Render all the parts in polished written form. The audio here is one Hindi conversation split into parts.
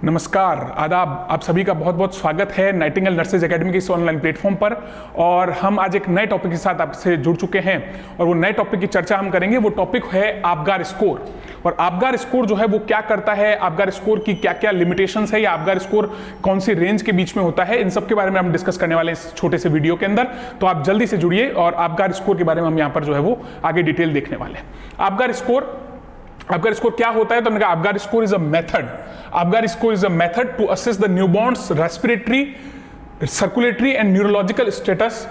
नमस्कार, आदाब। आप सभी का बहुत बहुत स्वागत है नाइटिंगेल नर्सेज एकेडमी के इस ऑनलाइन प्लेटफॉर्म पर। और हम आज एक नए टॉपिक के साथ आपसे जुड़ चुके हैं और वो नए टॉपिक की चर्चा हम करेंगे। वो टॉपिक है आपगार स्कोर। और आपगार स्कोर जो है वो क्या करता है, आपगार स्कोर की क्या क्या लिमिटेशंस है, या आपगार स्कोर कौन सी रेंज के बीच में होता है, इन सब के बारे में हम डिस्कस करने वाले हैं इस छोटे से वीडियो के अंदर। तो आप जल्दी से जुड़िए और आपगार स्कोर के बारे में हम यहाँ पर जो है वो आगे डिटेल देखने वाले हैं। आपगार स्कोर क्या होता है? तो हमने कहा Apgar score is a method. Apgar score is a method to assess the newborns respiratory, circulatory and neurological status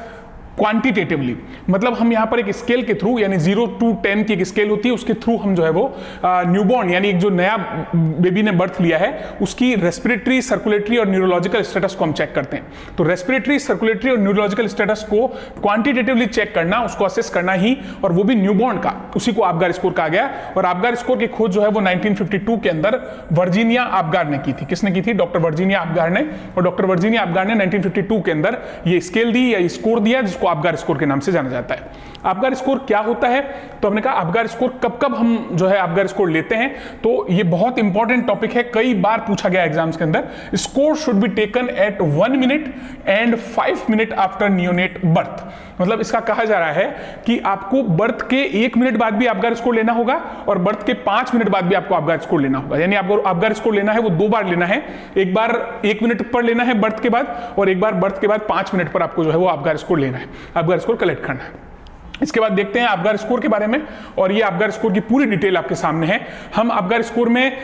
quantitatively. मतलब हम यहाँ पर एक स्केल के थ्रू, यानी 0 to 10 की एक स्केल होती है, उसके थ्रू हम जो है वो न्यूबॉर्न यानी एक जो नया बेबी ने बर्थ लिया है उसकी रेस्पिरेटरी, सर्कुलेटरी और न्यूरोलॉजिकल स्टेटस को हम चेक करते हैं। तो रेस्पिरेटरी, सर्कुलेटरी और न्यूरोलॉजिकल स्टेटस को क्वांटिटेटिवली चेक करना, उसको असेस करना ही, और वो भी न्यूबॉर्न का, उसी को आपगार स्कोर कहा गया। और आपगार स्कोर की खोज जो है वो 1952 के अंदर वर्जीनिया आपगार ने की थी। किसने की थी? डॉक्टर वर्जीनिया आपगार ने। और डॉक्टर वर्जीनिया आपगार ने 1952 के अंदर ये स्केल दी या स्कोर दिया, जिसको आपगार स्कोर के नाम से जाना जाता है। आपगार स्कोर क्या होता है? तो हमने कहा आपगार स्कोर कब कब हम जो है आपगार स्कोर लेते हैं। तो ये बहुत इंपॉर्टेंट टॉपिक है, कई बार पूछा गया एग्जाम्स के अंदर। Score should be taken at 1 minute and 5 minute after neonate birth. मतलब इसका कहा जा रहा है कि आपको बर्थ के 1 मिनट बाद भी आपगार स्कोर लेना होगा और बर्थ के 5 मिनट बाद भी आपको आपगार स्कोर लेना होगा। यानी आपको आपगार स्कोर लेना है वो 2 बार लेना है। एक बार 1 मिनट पर लेना है बर्थ के बाद, और एक बार बर्थ के बाद 5 मिनट पर आपको जो है वो आपगार स्कोर लेना है, आपगार स्कोर कलेक्ट करना है। इसके बाद देखते हैं आपगार स्कोर के बारे में, और ये आपगार स्कोर की पूरी डिटेल आपके सामने है। हम आपगार स्कोर में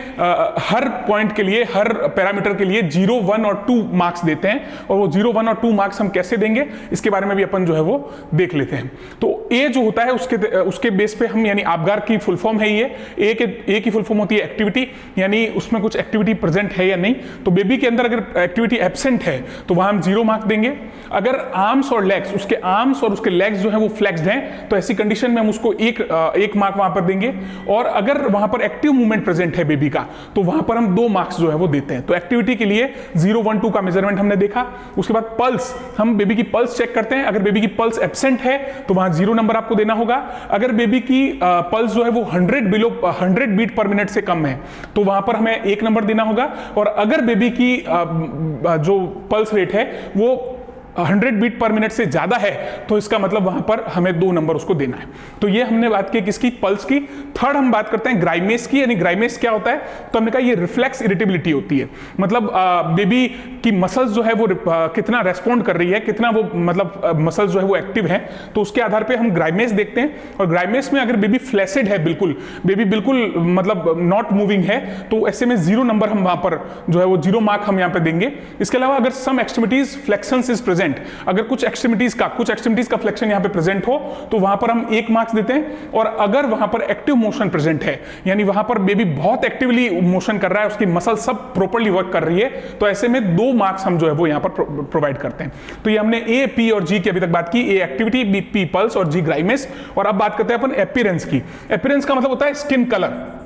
हर पॉइंट के लिए, हर पैरामीटर के लिए 0, 1 और 2 मार्क्स देते हैं। और वो 0, 1 और 2 मार्क्स हम कैसे देंगे इसके बारे में भी अपन जो है वो देख लेते हैं। तो ए जो होता है उसके बेस पे हम, यानी आपगार की फुल फॉर्म है ये। ए की फुल फॉर्म होती है एक्टिविटी, यानी उसमें कुछ एक्टिविटी प्रेजेंट है या नहीं। तो बेबी के अंदर अगर एक्टिविटी एब्सेंट है तो वहां हम 0 मार्क देंगे। अगर आर्म्स और लेग्स, उसके आर्म्स और उसके लेग्स जो है वो फ्लेक्स्ड हैं, तो ऐसी कंडीशन में हम उसको एक मार्क वहां पर देंगे। और अगर वहां पर एक्टिव मूवमेंट प्रेजेंट है बेबी का, तो वहां पर हम 2 मार्क्स जो है वो देते हैं। तो एक्टिविटी के लिए 0, 1, 2 का मेजरमेंट हमने देखा। उसके बाद पल्स, हम बेबी की पल्स चेक करते हैं। अगर बेबी की पल्स एब्सेंट है तो वहां 0 नंबर आपको देना होगा। अगर बेबी की पल्स जो है वो 100 बीट पर मिनट से कम है तो वहां पर हमें 1 नंबर देना होगा। और अगर बेबी की जो पल्स रेट है वो 100 बीट पर मिनट से ज्यादा है तो इसका मतलब वहां पर हमें 2 नंबर उसको देना है। तो ये हमने बात की किसकी? पल्स की। थर्ड हम बात करते हैं ग्राइमेस की। यानी ग्राइमेस क्या होता है? तो हमने कहा ये रिफ्लेक्स इरिटेबिलिटी होती है। मतलब बेबी की मसल्स जो है वो कितना रेस्पॉन्ड कर रही है, कितना वो मतलब मसल्स जो है वो एक्टिव है, तो उसके आधार पर हम ग्राइमेस देखते हैं। और ग्राइमेस में अगर बेबी फ्लैसिड है, बेबी बिल्कुल मतलब नॉट मूविंग है, तो ऐसे में 0 नंबर हम वहां पर जो है वो 0 मार्क हम यहां पे देंगे। इसके अलावा अगर सम एक्सट्रीमिटीज फ्लेक्शंस इज प्रेजेंट, अगर कुछ एक्सट्रीमिटीज का फ्लेक्शन यहां पे प्रेजेंट हो तो वहां पर हम 1 मार्क्स देते हैं। और अगर वहां पर एक्टिव मोशन प्रेजेंट है, यानी वहां पर बेबी बहुत एक्टिवली मोशन कर रहा है, उसकी मसल सब प्रॉपर्ली वर्क कर रही है, तो ऐसे में 2 मार्क्स हम जो है वो यहां पर प्रोवाइड करते हैं। तो ये हमने ए, पी और जी की अभी तक बात की। ए एक्टिविटी, बी पी पल्स और जी ग्राइमेस। और अब बात करते हैं अपन अपीयरेंस की। अपीयरेंस का मतलब होता है स्किन कलर।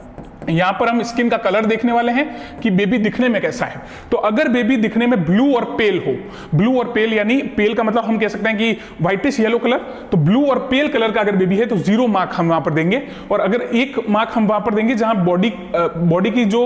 यहां पर हम स्किन का कलर देखने वाले हैं कि बेबी दिखने में कैसा है। तो अगर बेबी दिखने में ब्लू और पेल हो, ब्लू और पेल यानी पेल का मतलब हम कह सकते हैं कि व्हाइटिश येलो कलर, तो ब्लू और पेल कलर का अगर बेबी है तो 0 मार्क हम वहां पर देंगे। और अगर 1 मार्क हम वहां पर देंगे जहां बॉडी की जो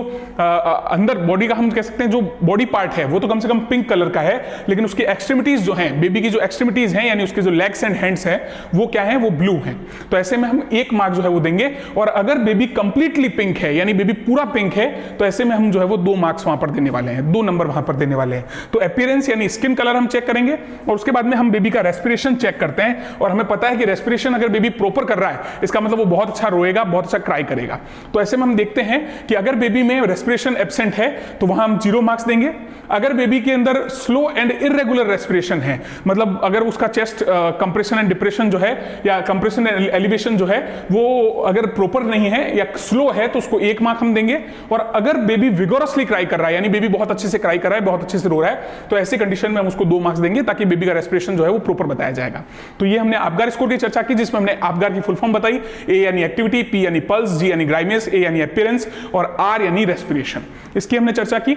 अंदर बॉडी का हम कह सकते हैं जो बॉडी पार्ट है वो तो कम से कम पिंक कलर का है, लेकिन उसकी एक्सट्रीमिटीज जो हैं, बेबी की जो एक्सट्रीमिटीज हैं यानी उसके जो लेग्स एंड हैंड्स हैं वो क्या है? वो ब्लू है। तो ऐसे में हम 1 मार्क जो है वो देंगे। और अगर बेबी कंप्लीटली पिंक है यानी बेबी पूरा पिंक है तो ऐसे में हम जो है वो 2 मार्क्स वहां पर देने वाले हैं, 2 नंबर वहां पर देने वाले हैं। तो अपीयरेंस यानी स्किन कलर हम चेक करेंगे। और उसके बाद में हम बेबी का रेस्पिरेशन चेक करते हैं। और हमें पता है कि रेस्पिरेशन अगर बेबी प्रॉपर कर रहा है इसका मतलब वो बहुत अच्छा रोएगा, बहुत अच्छा क्राई करेगा। तो ऐसे में हम देखते हैं कि अगर बेबी में रेस्पिरेशन एब्सेंट है तो वहां हम 0 मार्क्स देंगे। अगर बेबी के अंदर स्लो एंड इररेगुलर रेस्पिरेशन है, मतलब अगर उसका चेस्ट कंप्रेशन एंड डिप्रेशन जो है या कंप्रेशन एंड एलिवेशन जो है वो अगर प्रॉपर नहीं है या स्लो है तो उसको 1 मार्क हम देंगे। और अगर बेबी विगोरसली क्राई कर रहा है यानी बेबी बहुत अच्छे से क्राई कर रहा है, बहुत अच्छे से रो रहा है, तो ऐसी कंडीशन में हम उसको 2 मार्क्स देंगे ताकि बेबी का रेस्पिरेशन जो है वो प्रॉपर बताया जाएगा। तो ये हमने आपगार स्कोर की चर्चा की जिसमें हमने आपगार की फुल फॉर्म बताई। ए यानी एक्टिविटी, पी यानी पल्स, जी यानी ग्राइमेस, ए यानी अपीयरेंस और आर यानी रेस्पिरेशन। इसकी हमने चर्चा की।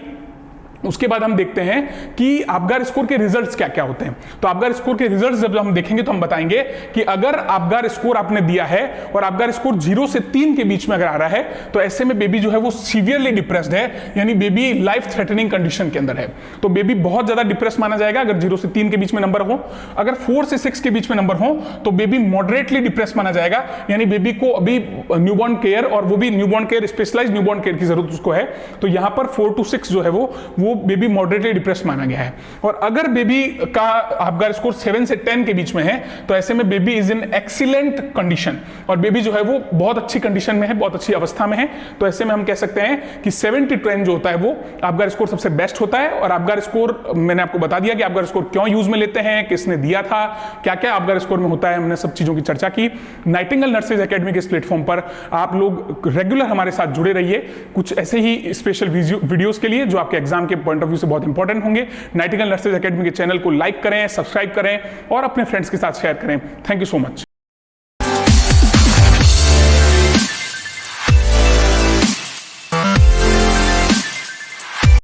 उसके बाद हम देखते हैं कि आपगार स्कोर के रिजल्ट्स क्या क्या होते हैं। तो आपगार स्कोर के रिजल्ट्स जब हम देखेंगे तो हम बताएंगे कि अगर आपगार स्कोर आपने दिया है और आपगार स्कोर 0 से 3 के बीच में अगर आ रहा है तो ऐसे में बेबी जो है वो सीवियरली डिप्रेस्ड है, यानी बेबी लाइफ थ्रेटनिंग कंडीशन के अंदर है। तो बेबी बहुत ज्यादा डिप्रेस माना जाएगा अगर 0 से 3 के बीच में नंबर हो। अगर 4 से 6 के बीच में नंबर हो तो बेबी मॉडरेटली डिप्रेस माना जाएगा, यानी बेबी को अभी न्यूबॉर्न केयर, और वो भी newborn care, specialized newborn care की जरूरत उसको है। तो यहां पर 4 to 6 जो है वो बेबी मॉडरेटली डिप्रेस माना गया है। और अगर बेबी का आपगार स्कोर 7 से 10 के बीच में है तो ऐसे में baby is in excellent condition, और बेबी जो है वो बहुत अच्छी कंडीशन में है, बहुत अच्छी अवस्था में है। तो ऐसे में हम कह सकते हैं कि 7 to 10 जो होता है वो आपगार स्कोर सबसे बेस्ट होता है। और आपगार स्कोर मैंने आपको बता दिया कि आपगार स्कोर क्यों यूज में लेते हैं, किसने दिया था, क्या क्या आपगार स्कोर में होता है, हमने सब चीजों की चर्चा की। नाइटिंगेल नर्सेज एकेडमी के इस प्लेटफॉर्म पर आप लोग रेगुलर हमारे साथ जुड़े रहिए, कुछ ऐसे ही स्पेशल वीडियोस के लिए जो आपके एग्जाम के पॉइंट ऑफ व्यू से बहुत इंपॉर्टेंट होंगे। नाइटिंगेल नर्सेज एकेडमी के चैनल को लाइक करें, सब्सक्राइब करें और अपने फ्रेंड्स के साथ शेयर करें। Thank you so much.